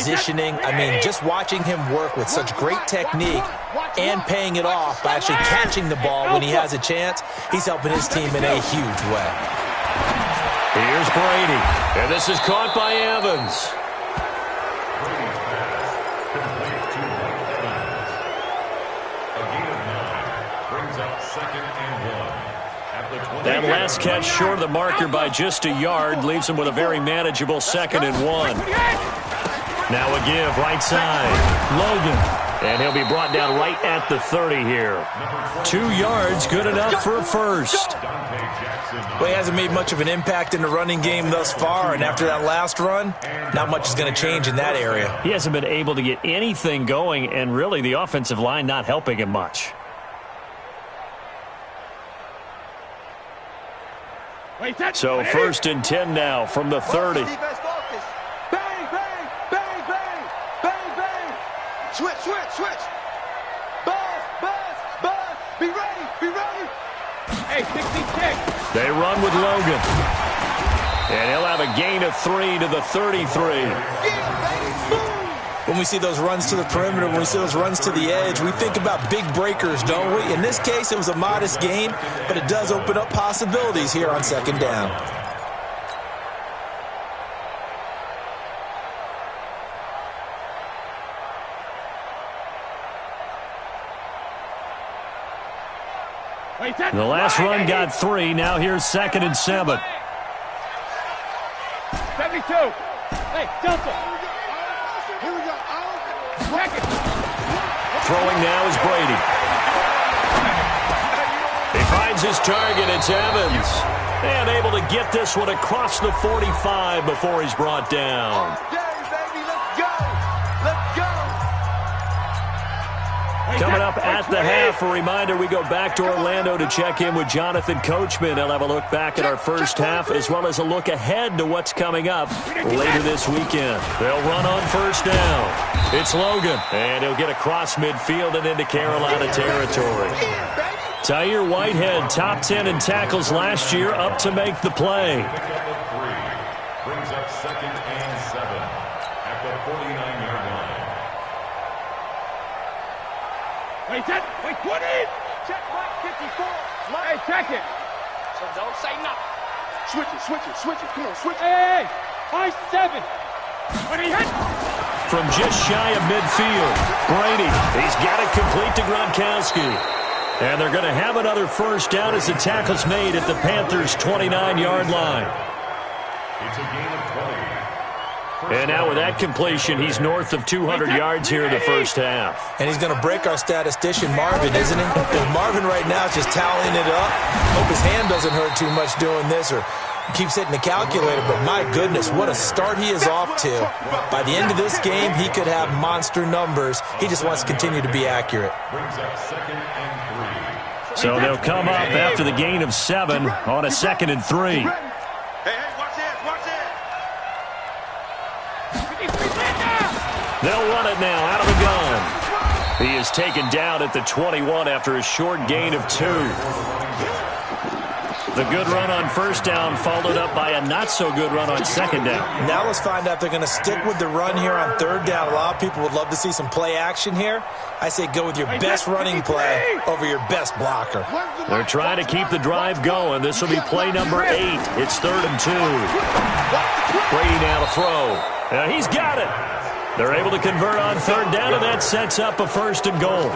positioning. I mean, just watching him work with such great technique and paying it off by actually catching the ball when he has a chance, he's helping his team in a huge way. Here's Brady, and this is caught by Evans. That last catch short of the marker by just a yard leaves him with a very manageable 2nd and 1. Now a give right side. Logan. And he'll be brought down right at the 30 here. 2 yards, good enough for a first. Well, he hasn't made much of an impact in the running game thus far, and after that last run, not much is going to change in that area. He hasn't been able to get anything going, and really the offensive line not helping him much. So 1st and 10 now from the 30. Bang, bang, bang, bang, bang, bang. Switch, switch, switch. Buzz, buzz, buzz. Be ready, be ready. Hey, 66. They run with Logan. And he'll have a gain of 3 to the 33. When we see those runs to the perimeter, when we see those runs to the edge, we think about big breakers, don't we? In this case, it was a modest gain, but it does open up possibilities here on 2nd down. The last run got 3. Now here's 2nd and 7. 72. Hey, Delta. Throwing now is Brady. He finds his target. It's Evans. And able to get this one across the 45 before he's brought down. Coming up at the half, a reminder, we go back to Orlando to check in with Jonathan Coachman. He'll have a look back at our first half as well as a look ahead to what's coming up later this weekend. They'll run on 1st down. It's Logan, and he'll get across midfield and into Carolina territory. Tyre Whitehead, top 10 in tackles last year, up to make the play. Brings up 2nd and 7 at the 49-yard line. Wait, wait, 20! Check point 54. Hey, check it. So don't say nothing. Switch it, switch it, switch it. Come on, switch it. Hey, hey, I-7. When he hit. From just shy of midfield, Brady, he's got it complete to Gronkowski. And they're going to have another 1st down as the tackle's made at the Panthers' 29-yard line. It's a gain of 20. And now with that completion, he's north of 200 yards here in the 1st half. And he's going to break our statistician, Marvin, isn't he? Because Marvin right now is just tallying it up. Hope his hand doesn't hurt too much doing this or keeps hitting the calculator. But my goodness, what a start he is off to. By the end of this game, he could have monster numbers. He just wants to continue to be accurate. Brings up 2nd and 3. So they'll come up after the gain of 7 on a 2nd and 3. They'll run it now out of the gun. He is taken down at the 21 after a short gain of 2. The good run on 1st down followed up by a not-so-good run on 2nd down. Now let's find out if they're going to stick with the run here on 3rd down. A lot of people would love to see some play action here. I say go with your best running play over your best blocker. They're trying to keep the drive going. This will be play number 8. It's 3rd and 2. Brady now to throw. Now he's got it. They're able to convert on 3rd down, and that sets up a 1st and goal.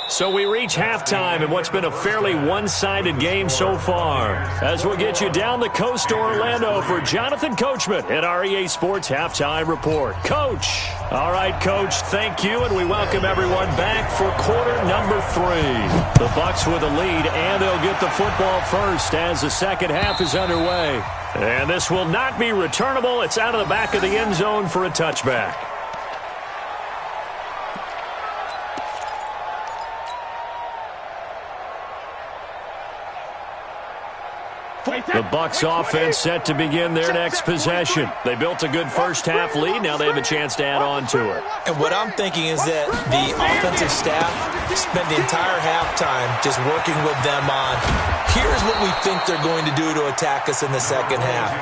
So we reach halftime in what's been a fairly one-sided game so far. As we'll get you down the coast to Orlando for Jonathan Coachman at our EA Sports Halftime Report. Coach. All right, Coach, thank you, and we welcome everyone back for quarter number 3. The Bucs with a lead, and they'll get the football first as the 2nd half is underway. And this will not be returnable. It's out of the back of the end zone for a touchback. The The Bucs offense set to begin their next possession. They built a good first-half lead. Now they have a chance to add on to it. And what I'm thinking is that the offensive staff spent the entire halftime just working with them on, here's what we think they're going to do to attack us in the second half.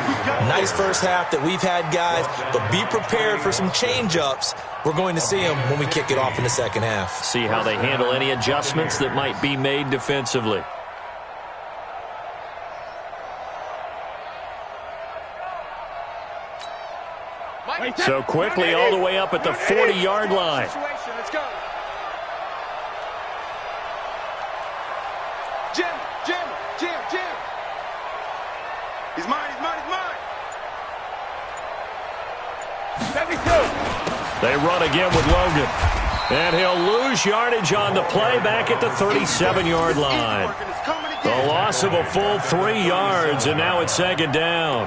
Nice first half that we've had, guys, but be prepared for some change-ups. We're going to see them when we kick it off in the second half. See how they handle any adjustments that might be made defensively. So quickly all the way up at the 40-yard line. Let's go. Jim. He's mine. 72. They run again with Logan. And he'll lose yardage on the play back at the 37-yard line. The loss of a full 3 yards, and now it's second down.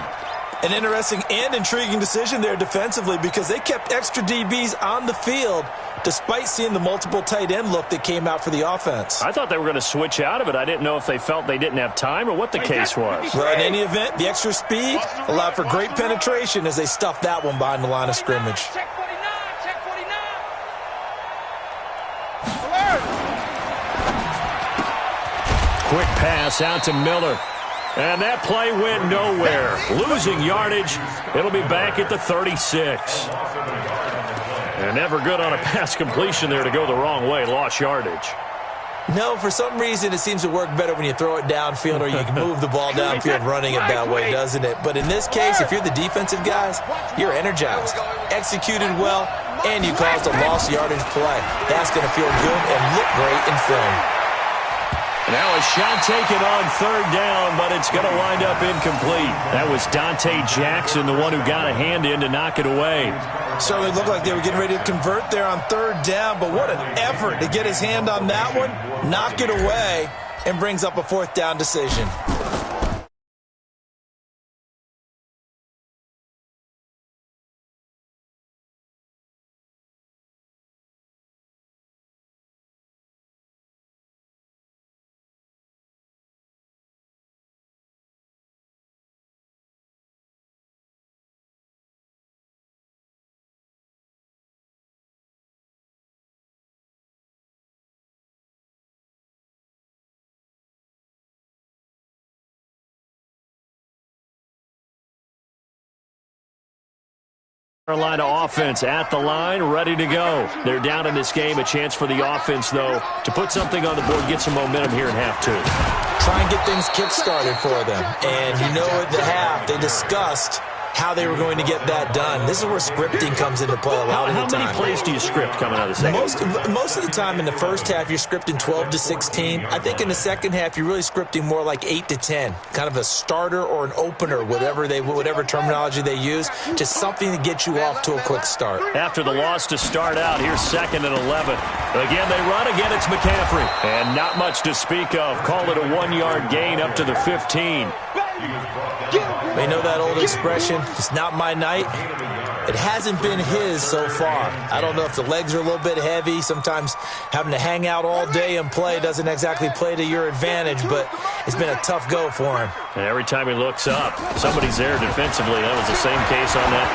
An interesting and intriguing decision there defensively because they kept extra DBs on the field despite seeing the multiple tight end look that came out for the offense. I thought they were going to switch out of it. I didn't know if they felt they didn't have time or what the case was. Well, in any event, the extra speed allowed for great penetration as they stuffed that one behind the line of scrimmage. Check 49. Quick pass out to Miller. And that play went nowhere. Losing yardage. It'll be back at the 36. And never good on a pass completion there to go the wrong way. Lost yardage. No, for some reason it seems to work better when you throw it downfield or you can move the ball downfield running it that way, doesn't it? But in this case, if you're the defensive guys, you're energized, executed well, and you caused a lost yardage play. That's going to feel good and look great in film. Now a shot taken on third down, but it's going to wind up incomplete. That was Dante Jackson, the one who got a hand in to knock it away. Certainly looked like they were getting ready to convert there on third down, but what an effort to get his hand on that one, knock it away, and brings up a fourth down decision. Carolina offense at the line, ready to go. They're down in this game. A chance for the offense, though, to put something on the board, get some momentum here in half two. Try and get things kick-started for them. And you know at the half, they discussed how they were going to get that done. This is where scripting comes into play a lot of the time. How many plays do you script coming out of the second? Most of the time in the first half, you're scripting 12 to 16. I think in the second half, you're really scripting more like 8 to 10. Kind of a starter or an opener, whatever terminology they use. Just something to get you off to a quick start. After the loss to start out, here's 2nd and 11. Again, they run. Again, it's McCaffrey. And not much to speak of. Call it a 1-yard gain up to the 15. They know that old expression, it's not my night. It hasn't been his so far. I don't know if the legs are a little bit heavy. Sometimes having to hang out all day and play doesn't exactly play to your advantage, but it's been a tough go for him. And every time he looks up, somebody's there defensively. That was the same case on that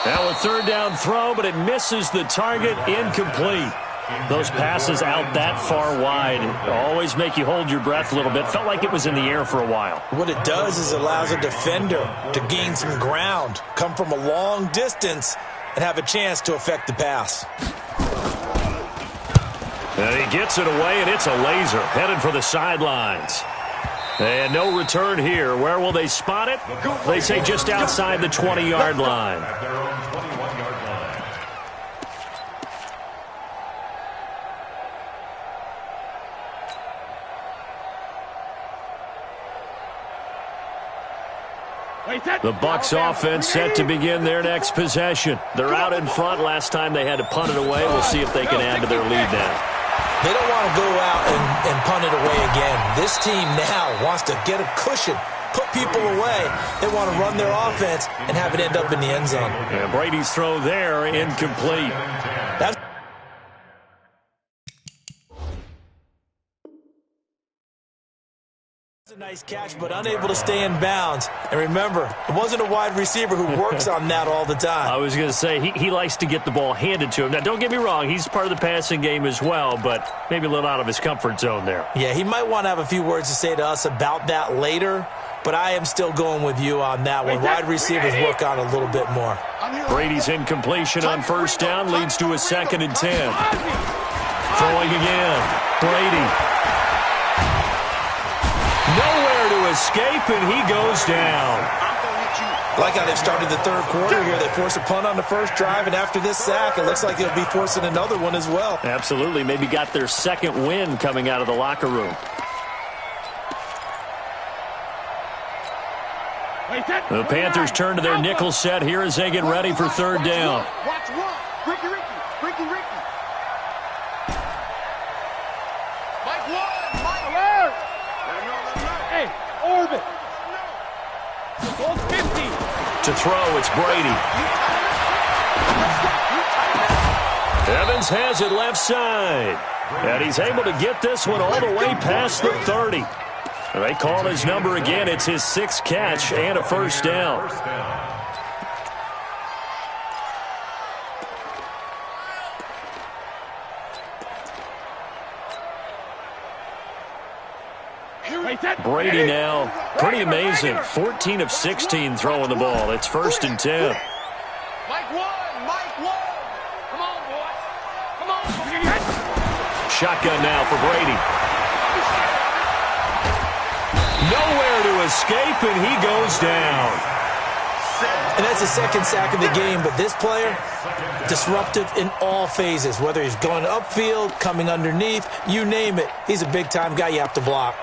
play. Now a third down throw, but it misses the target, incomplete. Those passes out that far wide always make you hold your breath a little bit. Felt like it was in the air for a while. What it does is it allows a defender to gain some ground, come from a long distance, and have a chance to affect the pass. And he gets it away, and it's a laser headed for the sidelines. And no return here. Where will they spot it? They say just outside the 20-yard line. The Bucs offense set to begin their next possession. They're out in front. Last time they had to punt it away. We'll see if they can add to their lead now. They don't want to go out and punt it away again. This team now wants to get a cushion, put people away. They want to run their offense and have it end up in the end zone. And Brady's throw there, incomplete. That's A nice catch, but unable to stay in bounds. And remember, it wasn't a wide receiver who works on that all the time. I was going to say, he likes to get the ball handed to him. Now, don't get me wrong, he's part of the passing game as well, but maybe a little out of his comfort zone there. Yeah, he might want to have a few words to say to us about that later, but I am still going with you on that one. Wide receivers work on a little bit more. Brady's incompletion on first down leads to a 2nd and 10. Throwing again. Brady. Nowhere to escape, and he goes down. Like how they've started the third quarter here. They force a punt on the first drive, and after this sack, it looks like they'll be forcing another one as well. Absolutely. Maybe got their second win coming out of the locker room. The Panthers turn to their nickel set here as they get ready for third down. Watch one. Ricky. Mike one. Mike alert. Hey, orbit. Goal 50. To throw, it's Brady. Evans has it left side. And he's able to get this one all the way past the 30. They call his number again. It's his 6th catch and a first down. Brady now, pretty amazing. 14 of 16 throwing the ball. It's 1st and 10. Mike one. Come on, boys. Come on. Shotgun now for Brady. Nowhere to escape, and he goes down. And that's the 2nd sack of the game, but this player, disruptive in all phases. Whether he's going upfield, coming underneath, you name it. He's a big-time guy you have to block.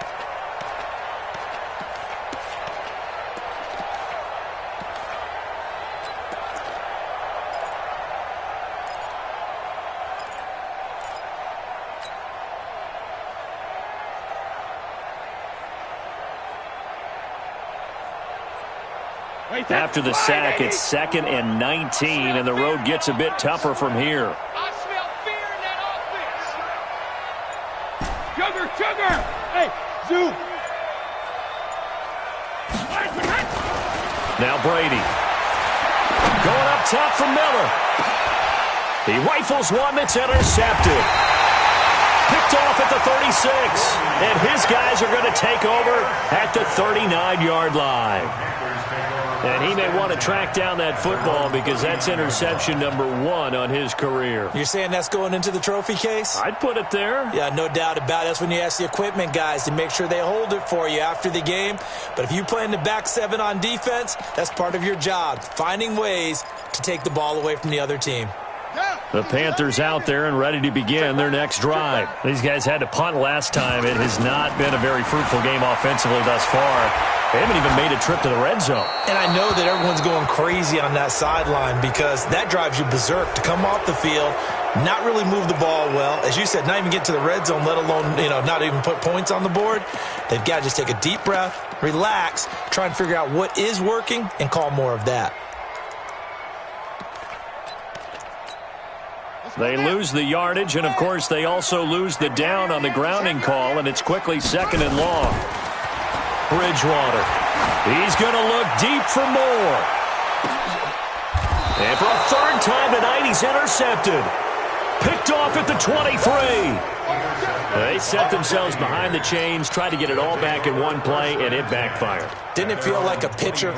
After the sack, it's 2nd and 19, and the road gets a bit tougher from here. I smell fear in that offense. Sugar. Hey, zoom. Now Brady. Going up top for Miller. He rifles one that's intercepted. Picked off at the 36. And his guys are going to take over at the 39-yard line. And he may want to track down that football because that's interception number 1 on his career. You're saying that's going into the trophy case? I'd put it there. Yeah, no doubt about it. That's when you ask the equipment guys to make sure they hold it for you after the game. But if you play in the back 7 on defense, that's part of your job, finding ways to take the ball away from the other team. The Panthers out there and ready to begin their next drive. These guys had to punt last time. It has not been a very fruitful game offensively thus far. They haven't even made a trip to the red zone. And I know that everyone's going crazy on that sideline because that drives you berserk to come off the field, not really move the ball well. As you said, not even get to the red zone, let alone, not even put points on the board. They've got to just take a deep breath, relax, try and figure out what is working and call more of that. They lose the yardage, and, of course, they also lose the down on the grounding call, and it's quickly 2nd and long. Bridgewater. He's going to look deep for more. And for a 3rd time tonight, he's intercepted. Picked off at the 23. They set themselves behind the chains, tried to get it all back in one play, and it backfired. Didn't it feel like a pitcher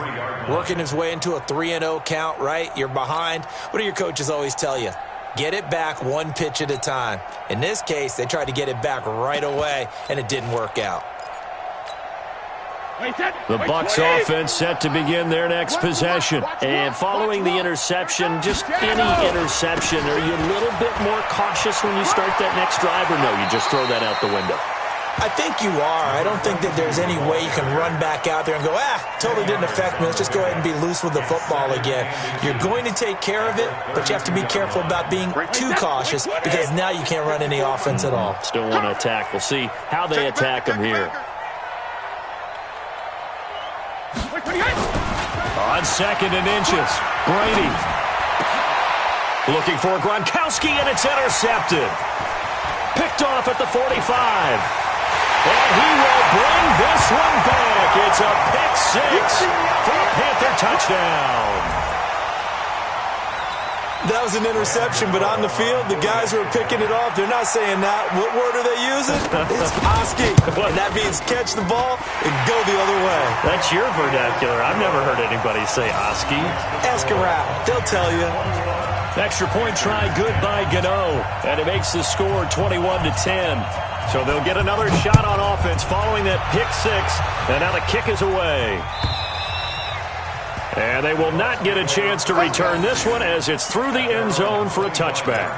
working his way into a 3-0 count, right? You're behind. What do your coaches always tell you? Get it back one pitch at a time. In this case, they tried to get it back right away, and it didn't work out. The Bucs offense set to begin their next possession. And following the interception, just any interception, are you a little bit more cautious when you start that next drive, or no, you just throw that out the window? I think you are. I don't think that there's any way you can run back out there and go, totally didn't affect me. Let's just go ahead and be loose with the football again. You're going to take care of it, but you have to be careful about being too cautious because now you can't run any offense at all. Still want to attack. We'll see how they attack them here. On 2nd and inches, Brady. Looking for Gronkowski, and it's intercepted. Picked off at the 45. And he will bring this one back. It's a pick six for a Panther touchdown. That was an interception, but on the field, the guys who are picking it off, they're not saying that. What word are they using? It's Oski. And that means catch the ball and go the other way. That's your vernacular. I've never heard anybody say Oski. Ask around. They'll tell you. Extra point try good by Gano. And it makes the score 21-10. So they'll get another shot on offense following that pick six. And now the kick is away. And they will not get a chance to return this one as it's through the end zone for a touchback.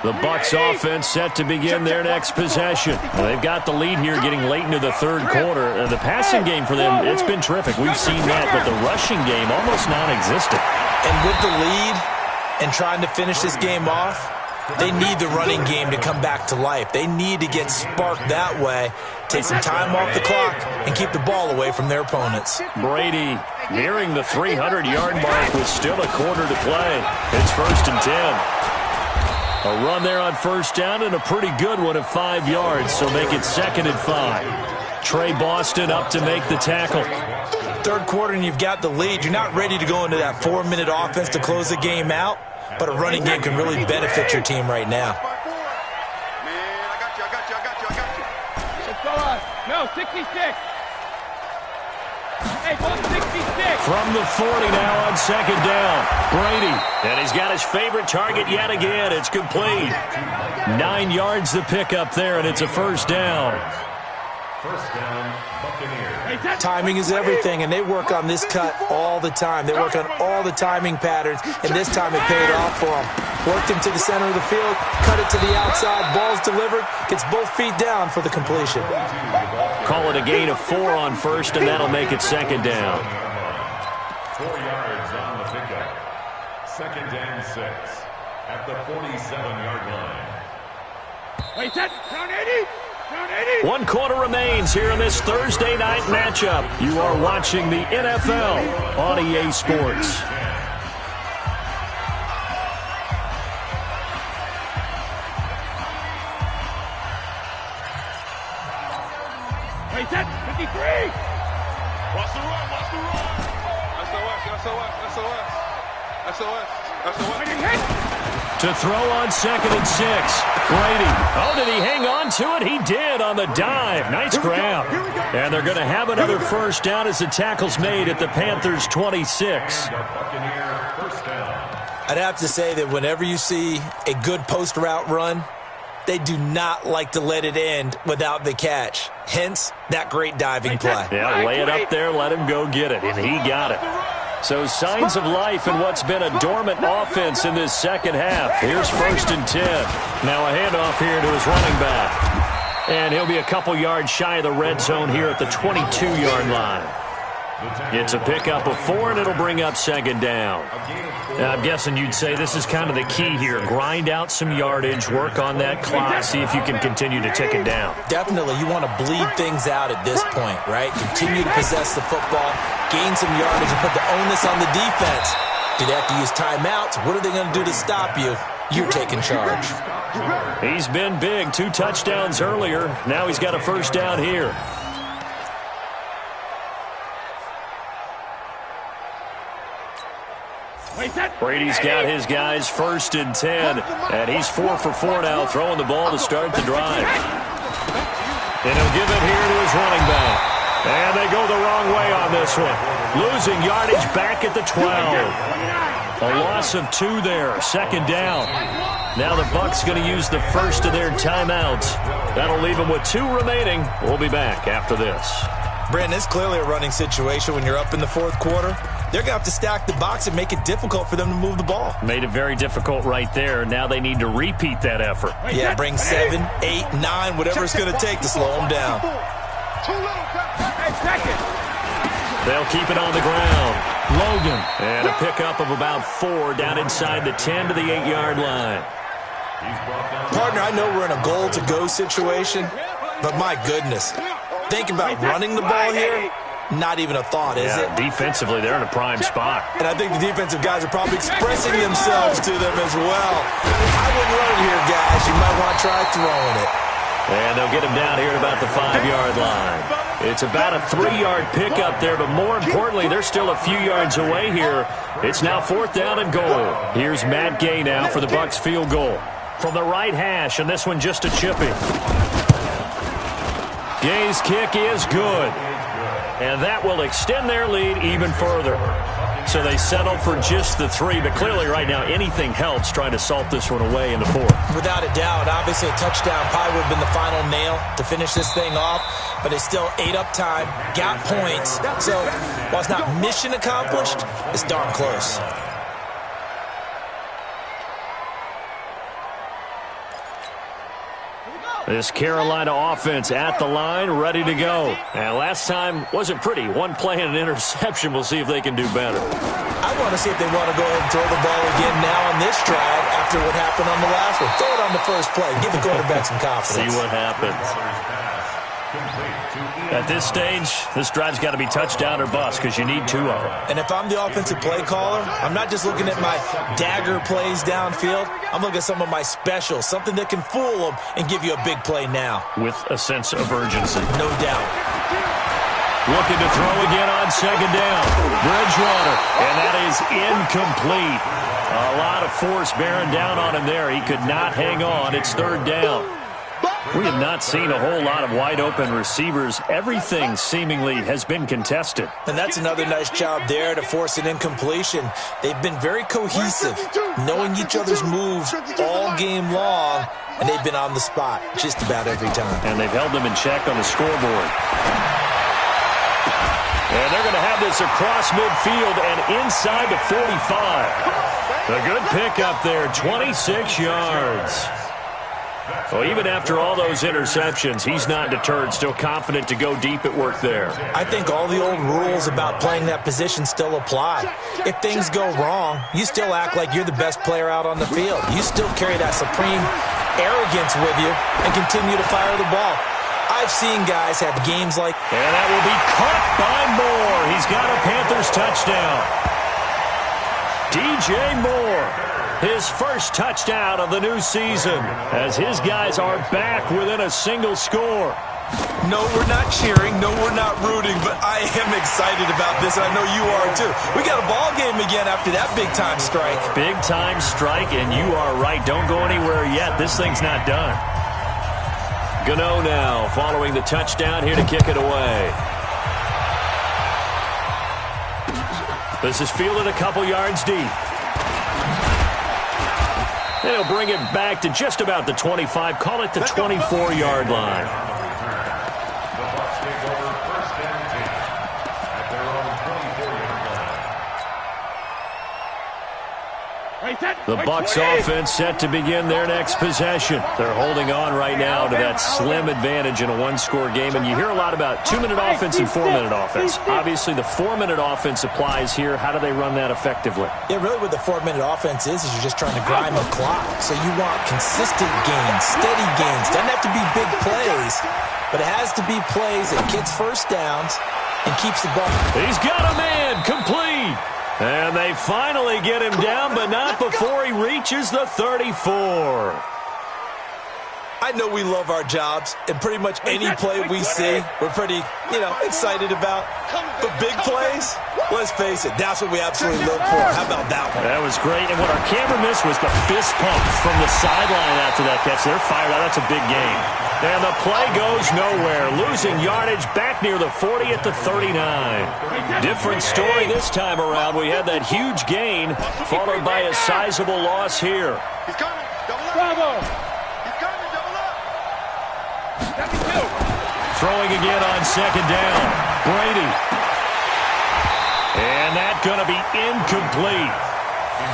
The Bucs offense set to begin their next possession. They've got the lead here getting late into the third quarter. The passing game for them, it's been terrific. We've seen that, but the rushing game almost non-existent. And with the lead and trying to finish this game off, they need the running game to come back to life. They need to get sparked that way, take some time off the clock, and keep the ball away from their opponents. Brady nearing the 300-yard mark with still a quarter to play. It's 1st and 10. A run there on first down and a pretty good one at 5 yards, so make it 2nd and 5. Trey Boston up to make the tackle. Third quarter and you've got the lead. You're not ready to go into that 4-minute offense to close the game out. But a running game can really benefit your team right now. No, 66. Hey, 166. From the 40 now on 2nd down. Brady. And he's got his favorite target yet again. It's complete. 9 yards the pickup there, and it's a 1st down. First down, Buccaneers. Timing is everything, and they work on this cut all the time. They work on all the timing patterns, and this time it paid off for them. Worked him to the center of the field, cut it to the outside, ball's delivered, gets both feet down for the completion. Call it a gain of 4 on first, and that'll make it 2nd down. 4 yards on the pickup. 2nd and 6 at the 47-yard line. Wait, set. Down 80. 1 quarter remains here in this Thursday night matchup. You are watching the NFL on EA Sports. Wait, set. 53. Watch the run. Watch the run. SOS. To throw on 2nd and 6. Brady. Oh, did he hang on to it? He did on the dive. Nice grab. And they're going to have another 1st down as the tackle's made at the Panthers' 26. I'd have to say that whenever you see a good post route run, they do not like to let it end without the catch. Hence, that great diving play. Yeah, lay it up there, let him go get it, and he got it. So signs of life in what's been a dormant offense in this second half. Here's 1st and 10. Now a handoff here to his running back. And he'll be a couple yards shy of the red zone here at the 22-yard line. It's a pickup of 4, and it'll bring up 2nd down. I'm guessing you'd say this is kind of the key here. Grind out some yardage, work on that clock, see if you can continue to tick it down. Definitely, you want to bleed things out at this point, right? Continue to possess the football, gain some yardage, and put the onus on the defense. Do they have to use timeouts? What are they going to do to stop you? You're taking charge. He's been big. 2 touchdowns earlier. Now he's got a 1st down here. Brady's got his guys 1st and 10, and he's 4 for 4 now, throwing the ball to start the drive. And he'll give it here to his running back. And they go the wrong way on this one. Losing yardage back at the 12. A loss of 2 there, 2nd down. Now the Bucs going to use the first of their timeouts. That'll leave them with 2 remaining. We'll be back after this. Brandon, it's clearly a running situation when you're up in the 4th quarter. They're going to have to stack the box and make it difficult for them to move the ball. Made it very difficult right there. Now they need to repeat that effort. Yeah, bring 7, 8, 9, whatever it's going to take to slow them down. They'll keep it on the ground. Logan. And a pickup of about 4 down inside the 10 to the 8-yard line. Partner, I know we're in a goal-to-go situation, but my goodness. Think about running the ball here. not even a thought, is it? Defensively, they're in a prime spot. And I think the defensive guys are probably expressing themselves to them as well. I wouldn't run it here, guys. You might want to try throwing it. And they'll get him down here at about the 5-yard line. It's about a 3-yard pickup there, but more importantly, they're still a few yards away here. It's now 4th down and goal. Here's Matt Gay now for the Bucs field goal. From the right hash, and this one just a chippy. Gay's kick is good. And that will extend their lead even further. So they settled for just the 3, but clearly right now anything helps trying to salt this one away in the 4th. Without a doubt, obviously a touchdown probably would have been the final nail to finish this thing off, but it's still ate up time, got points. So while it's not mission accomplished, it's darn close. This Carolina offense at the line, ready to go. And last time wasn't pretty. One play and an interception. We'll see if they can do better. I want to see if they want to go ahead and throw the ball again now on this drive after what happened on the last one. Throw it on the first play. Give the quarterback some confidence. See what happens. At this stage, this drive's got to be touchdown or bust because you need 2 of them. And if I'm the offensive play caller, I'm not just looking at my dagger plays downfield. I'm looking at some of my specials, something that can fool them and give you a big play now. With a sense of urgency. No doubt. Looking to throw again on 2nd down. Bridgewater, and that is incomplete. A lot of force bearing down on him there. He could not hang on. It's 3rd down. We have not seen a whole lot of wide-open receivers. Everything seemingly has been contested. And that's another nice job there to force an incompletion. They've been very cohesive, knowing each other's moves all game long, and they've been on the spot just about every time. And they've held them in check on the scoreboard. And they're going to have this across midfield and inside the 45. A good pickup there, 26 yards. Well, even after all those interceptions, he's not deterred, still confident to go deep at work there. I think all the old rules about playing that position still apply. If things go wrong, you still act like you're the best player out on the field. You still carry that supreme arrogance with you and continue to fire the ball. I've seen guys have games like... And that will be caught by Moore. He's got a Panthers touchdown. DJ Moore. His first touchdown of the new season as his guys are back within a single score. No, we're not cheering. No, we're not rooting, but I am excited about this, and I know you are too. We got a ball game again after that big-time strike. Big-time strike, and you are right. Don't go anywhere yet. This thing's not done. Gano now following the touchdown here to kick it away. This is fielded a couple yards deep. They'll bring it back to just about the 25. Call it the 24-yard line. The Bucs take over 1st and 10 at their own 24-yard line. The Bucs offense set to begin their next possession. They're holding on right now to that slim advantage in a one-score game. And you hear a lot about 2-minute offense and 4-minute offense. Obviously, the 4-minute offense applies here. How do they run that effectively? Yeah, really what the 4-minute offense is you're just trying to grind the clock. So you want consistent gains, steady gains. Doesn't have to be big plays, but it has to be plays that gets first downs and keeps the ball. He's got a man, complete. And they finally get him down, but not before he reaches the 34. I know we love our jobs, and pretty much any play we see, we're pretty, excited about. But big plays, let's face it, that's what we absolutely live for. How about that one? That was great, and what our camera missed was the fist pump from the sideline after that catch. They're fired out. That's a big game. And the play goes nowhere, losing yardage back near the 40 at the 39. Different story this time around. We had that huge gain, followed by a sizable loss here. He's coming. Double up. Bravo. He's coming. Double up. Throwing again on 2nd down. Brady. And that's going to be incomplete.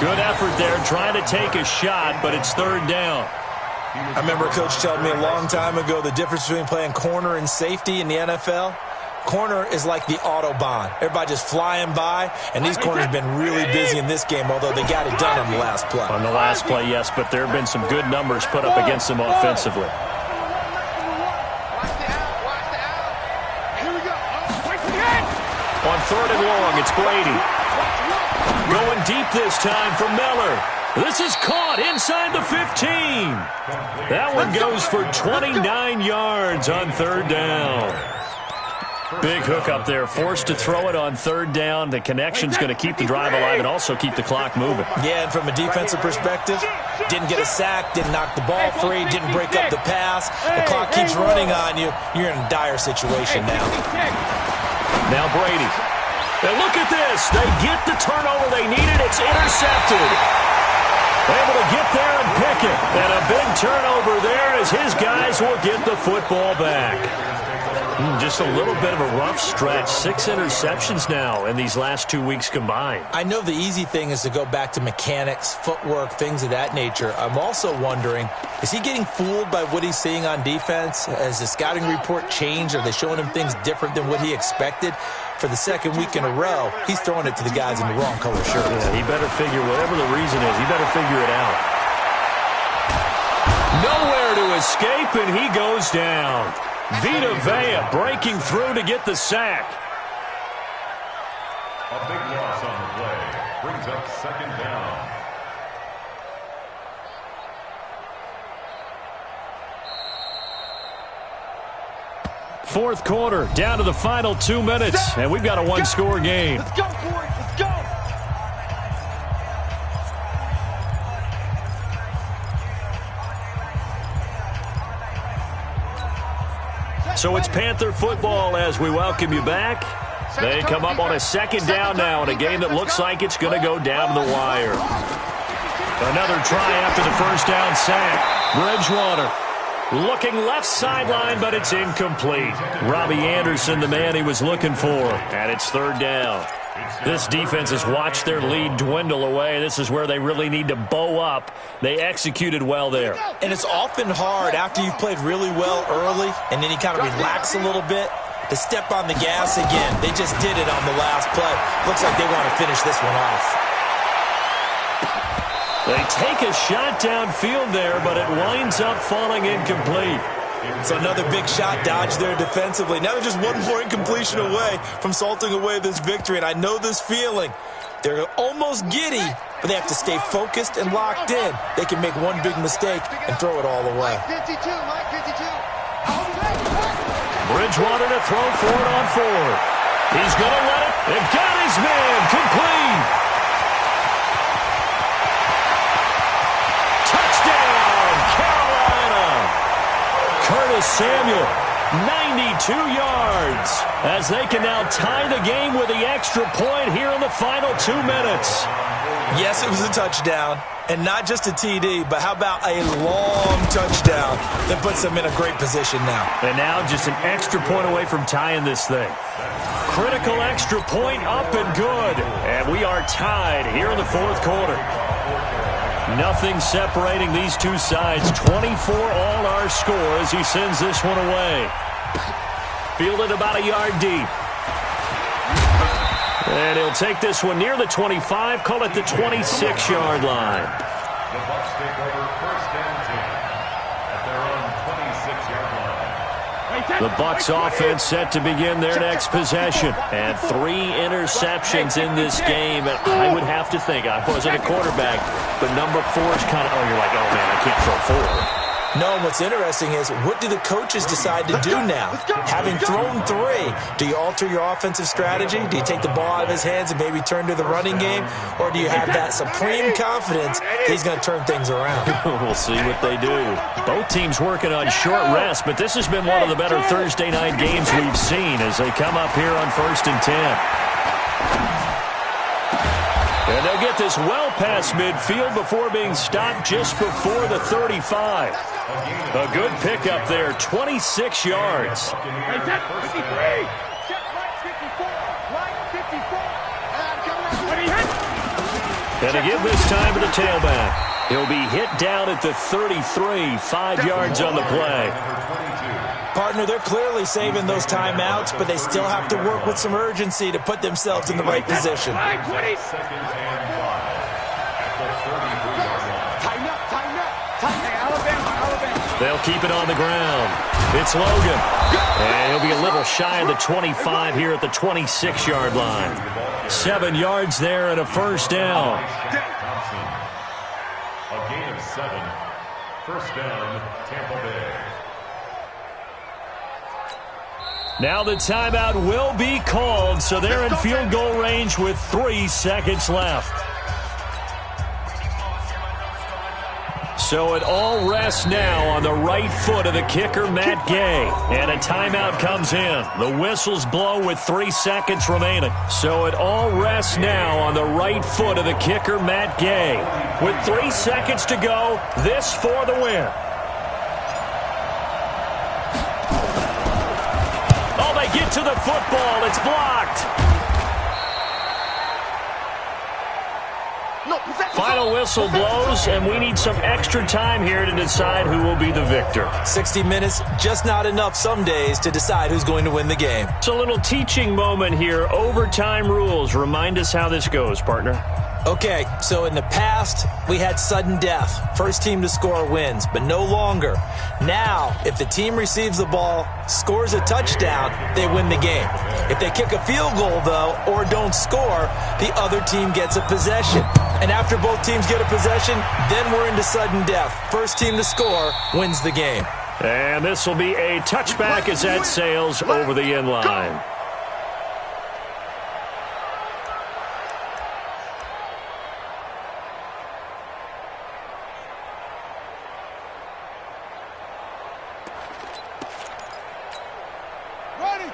Good effort there, trying to take a shot, but it's 3rd down. I remember a coach telling me a long time ago the difference between playing corner and safety in the NFL. Corner is like the Autobahn. Everybody just flying by, and these corners have been really busy in this game, although they got it done on the last play. On the last play, yes, but there have been some good numbers put up against them offensively. Watch the out. Here we go. third and long. It's Brady. Going deep this time for Miller. This is caught inside the 15. That one goes for 29 yards on third down. Big hook up there, forced to throw it on third down. The connection's going to keep the drive alive and also keep the clock moving. Yeah, and from a defensive perspective, didn't get a sack, didn't knock the ball free, didn't break up the pass. The clock keeps running on you. You're in a dire situation now. Now Brady. Now look at this. They get the turnover they needed. It's intercepted. Able to get there and pick it. And a big turnover there as his guys will get the football back. Just a little bit of a rough stretch. 6 interceptions now in these last 2 weeks combined. I know the easy thing is to go back to mechanics, footwork, things of that nature. I'm also wondering, is he getting fooled by what he's seeing on defense? Has the scouting report changed? Are they showing him things different than what he expected? For the second week in a row, he's throwing it to the guys in the wrong color shirts. Yeah, he better figure, whatever the reason is, he better figure it out. Nowhere to escape, and he goes down. Vita Vea breaking through to get the sack. A big loss on the play. Brings up second down. Fourth quarter, down to the final 2 minutes, and we've got a one-score game. Let's go, boys. Let's go. So it's Panther football as we welcome you back. They come up on a second down now in a game that looks like it's going to go down to the wire. Another try after the first down sack. Bridgewater looking left sideline, but it's incomplete. Robbie Anderson, the man he was looking for, and it's third down. This defense has watched their lead dwindle away. This is where they really need to bow up. They executed well there. And it's often hard after you've played really well early and then you kind of relax a little bit to step on the gas again. They just did it on the last play. Looks like they want to finish this one off. They take a shot downfield there, but it winds up falling incomplete. It's another big shot dodge there defensively. Now they're just one more incompletion away from salting away this victory. And I know this feeling. They're almost giddy, but they have to stay focused and locked in. They can make one big mistake and throw it all away. Bridgewater to throw for it on fourth. He's going to let it. They've got his man complete. Touchdown, Carolina. Curtis Samuel, 92 yards, as they can now tie the game with the extra point here in the final 2 minutes. Yes, it was a touchdown, and not just a TD, but how about a long touchdown that puts them in a great position now. And now just an extra point away from tying this thing. Critical extra point up and good, and we are tied here in the fourth quarter. Nothing separating these two sides. 24 all our score as he sends this one away. Fielded about a yard deep. And he'll take this one near the 25, call it the 26-yard line. The Bucs take over first and 10 at their own 26-yard line. The Bucs offense set to begin their next possession. And 3 interceptions in this game. And I would have to think, I wasn't a quarterback, but number 4 is kind of, you're like, oh, man, I can't throw 4. No, and what's interesting is, what do the coaches decide to do now? Having thrown 3, do you alter your offensive strategy? Do you take the ball out of his hands and maybe turn to the running game? Or do you have that supreme confidence he's going to turn things around? We'll see what they do. Both teams working on short rest, but this has been one of the better Thursday night games we've seen as they come up here on 1st and 10. And they'll get this well past midfield before being stopped just before the 35. A good pickup there, 26 yards. And to give this time to the tailback. He'll be hit down at the 33, 5 yards on the play. Partner, they're clearly saving those timeouts, but they still have to work with some urgency to put themselves in the right position. They'll keep it on the ground. It's Logan. And he'll be a little shy of the 25 here at the 26-yard line. 7 yards there and a first down. A gain of 7. First down, Tampa Bay. Now the timeout will be called, so they're in field goal range with 3 seconds left. So it all rests now on the right foot of the kicker, Matt Gay. And a timeout comes in. The whistles blow with 3 seconds remaining. So it all rests now on the right foot of the kicker, Matt Gay. With 3 seconds to go, this for the win. Oh, they get to the football. It's blocked. Final whistle blows, and we need some extra time here to decide who will be the victor. 60 minutes, just not enough some days to decide who's going to win the game. It's a little teaching moment here. Overtime rules. Remind us how this goes, partner. Okay, so in the past, we had sudden death. First team to score wins, but no longer. Now, if the team receives the ball, scores a touchdown, they win the game. If they kick a field goal, though, or don't score, the other team gets a possession. And after both teams get a possession, then we're into sudden death. First team to score wins the game. And this will be a touchback as that sails over the end line.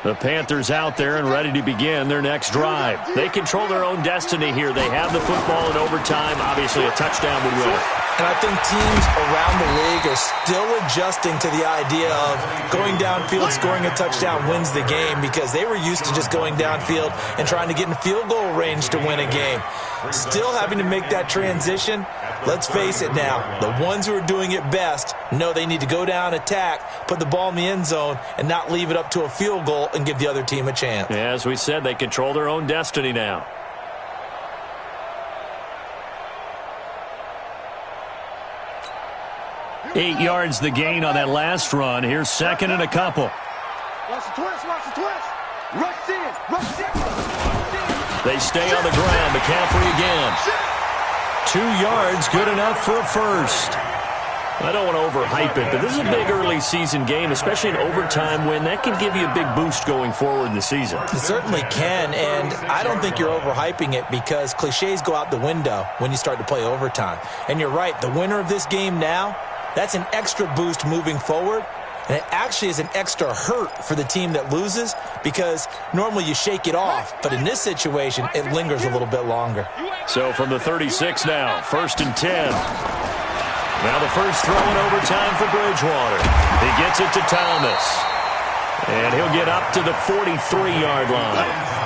The Panthers out there and ready to begin their next drive. They control their own destiny here. They have the football in overtime. Obviously, a touchdown would win it. And I think teams around the league are still adjusting to the idea of going downfield, scoring a touchdown wins the game, because they were used to just going downfield and trying to get in field goal range to win a game. Still having to make that transition. Let's face it now, the ones who are doing it best know they need to go down, attack, put the ball in the end zone, and not leave it up to a field goal and give the other team a chance. Yeah, as we said, they control their own destiny now. Eight yards the gain on that last run. Here's second and a couple. Watch the twist, watch the twist. Rush in, rush in. They stay on the ground. McCaffrey again. 2 yards, good enough for a first. I don't want to overhype it, but this is a big early season game, especially an overtime win. That can give you a big boost going forward in the season. It certainly can, and I don't think you're overhyping it, because cliches go out the window when you start to play overtime. And you're right, the winner of this game now, that's an extra boost moving forward. And it actually is an extra hurt for the team that loses, because normally you shake it off. But in this situation, it lingers a little bit longer. So from the 36 now, 1st and 10. Now the first throw in overtime for Bridgewater. He gets it to Thomas. And he'll get up to the 43-yard line.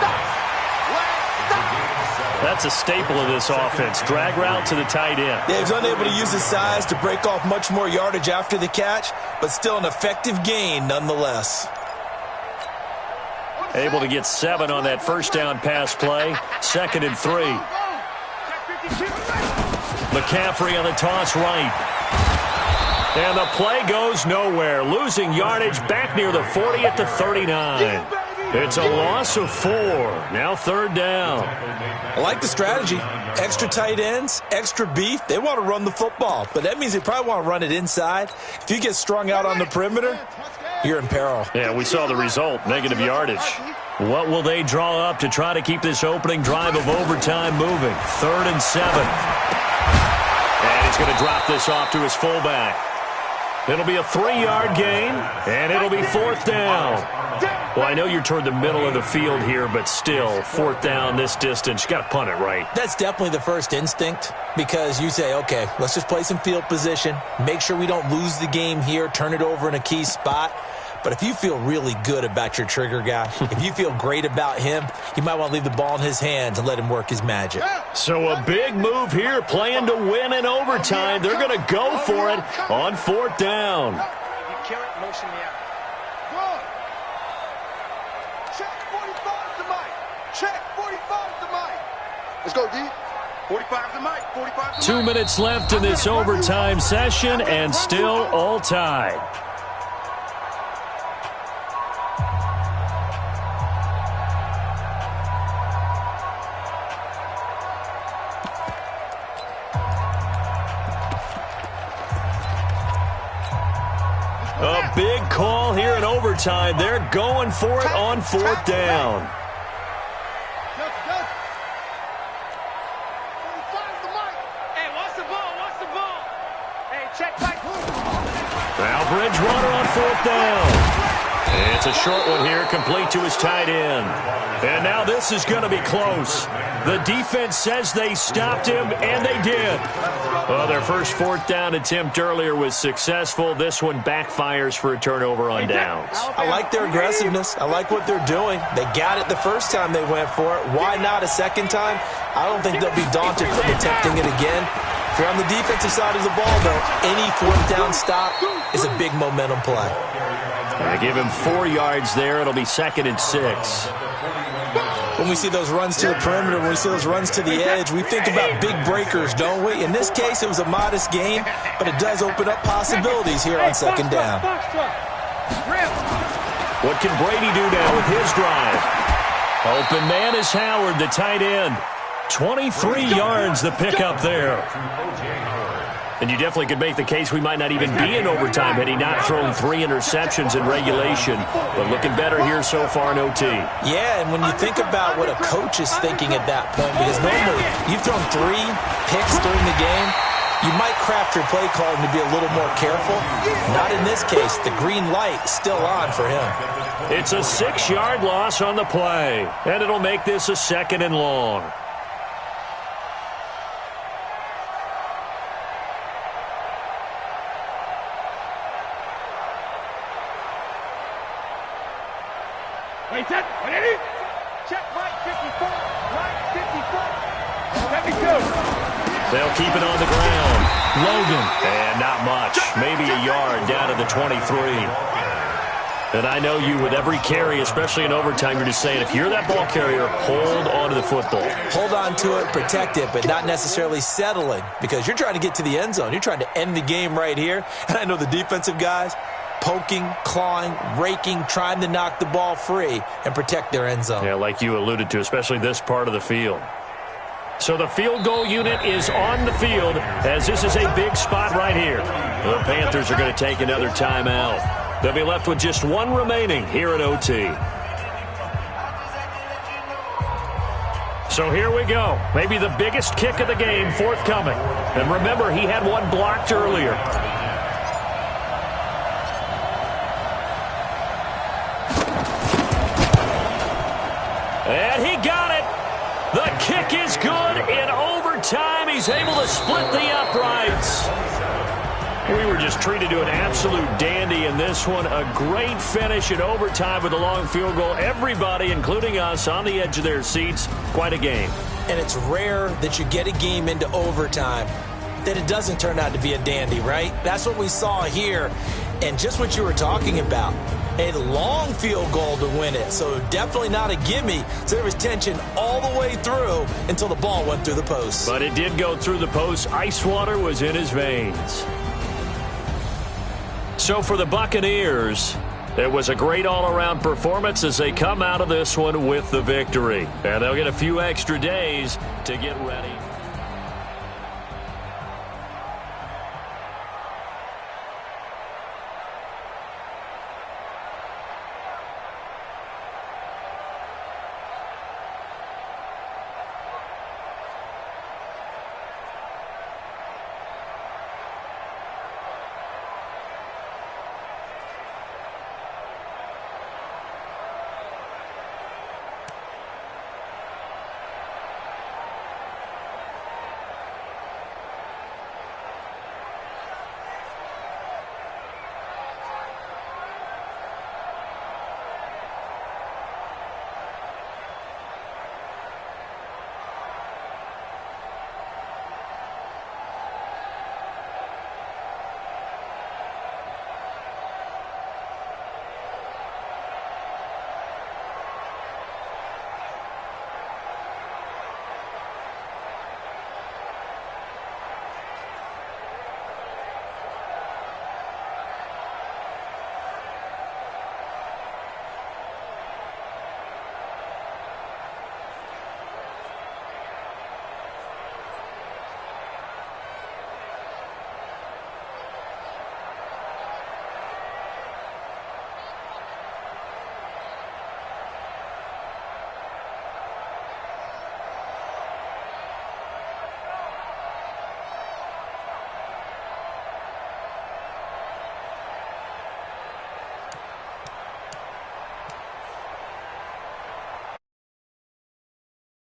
That's a staple of this offense. Drag route to the tight end. Yeah, he's unable to use his size to break off much more yardage after the catch, but still an effective gain nonetheless. Able to get 7 on that first down pass play. 2nd and 3. McCaffrey on the toss right. And the play goes nowhere. Losing yardage back near the 40 at the 39. It's a loss of 4. Now 3rd down. I like the strategy. Extra tight ends, extra beef. They want to run the football, but that means they probably want to run it inside. If you get strung out on the perimeter, you're in peril. Yeah, we saw the result, negative yardage. What will they draw up to try to keep this opening drive of overtime moving? 3rd and 7. And he's going to drop this off to his fullback. It'll be a 3-yard gain, and it'll be 4th down. Well, I know you're toward the middle of the field here, but still, 4th down this distance, you got to punt it right. That's definitely the first instinct, because you say, okay, let's just play some field position, make sure we don't lose the game here, turn it over in a key spot. But if you feel really good about your trigger guy, if you feel great about him, you might want to leave the ball in his hands and let him work his magic. So a big move here, playing to win in overtime. They're going to go for it on 4th down. You kill it, motion me out. Check 45 to Mike. Check 45 to Mike. Let's go, D. 45 to Mike. 45 to 2 minutes left in this overtime session, and still all tied. A big call here in overtime. They're going for it on fourth down. Now Bridgewater on fourth down. It's a short one here, complete to his tight end. And now this is going to be close. The defense says they stopped him, and they did. Well, their first fourth down attempt earlier was successful. This one backfires for a turnover on downs. I like their aggressiveness. I like what they're doing. They got it the first time they went for it. Why not a second time? I don't think they'll be daunted from attempting it again. If you're on the defensive side of the ball, though, any fourth down stop is a big momentum play. I give him 4 yards there. It'll be 2nd and 6. When we see those runs to the perimeter, when we see those runs to the edge, we think about big breakers, don't we? In this case, it was a modest gain, but it does open up possibilities here on second down. What can Brady do now with his drive? Open man is Howard, the tight end. 23 yards the pickup there. And you definitely could make the case we might not even be in overtime had he not thrown 3 interceptions in regulation. But looking better here so far in OT. Yeah, and when you think about what a coach is thinking at that point, because normally you've thrown 3 picks during the game, you might craft your play calling to be a little more careful. Not in this case. The green light still on for him. It's a 6-yard loss on the play, and it'll make this a 2nd and long. Wait, set. Check Mike 54. Mike 54. 72. They'll keep it on the ground. Logan. And not much. Maybe a yard down to the 23. And I know you, with every carry, especially in overtime, you're just saying, if you're that ball carrier, hold on to the football. Hold on to it, protect it, but not necessarily settling, because you're trying to get to the end zone. You're trying to end the game right here. And I know the defensive guys, poking, clawing, raking, trying to knock the ball free and protect their end zone. Yeah, like you alluded to, especially this part of the field. So the field goal unit is on the field, as this is a big spot right here. The Panthers are going to take another timeout. They'll be left with just 1 remaining here at OT. So here we go. Maybe the biggest kick of the game forthcoming. And remember, he had one blocked earlier. And he got it. The kick is good in overtime. He's able to split the uprights. We were just treated to an absolute dandy in this one. A great finish in overtime with a long field goal. Everybody, including us, on the edge of their seats. Quite a game. And it's rare that you get a game into overtime that it doesn't turn out to be a dandy, right? That's what we saw here. And just what you were talking about. A long field goal to win it, so definitely not a gimme. So there was tension all the way through until the ball went through the post. But it did go through the post. Ice water was in his veins. So for the Buccaneers, it was a great all-around performance as they come out of this one with the victory. And they'll get a few extra days to get ready.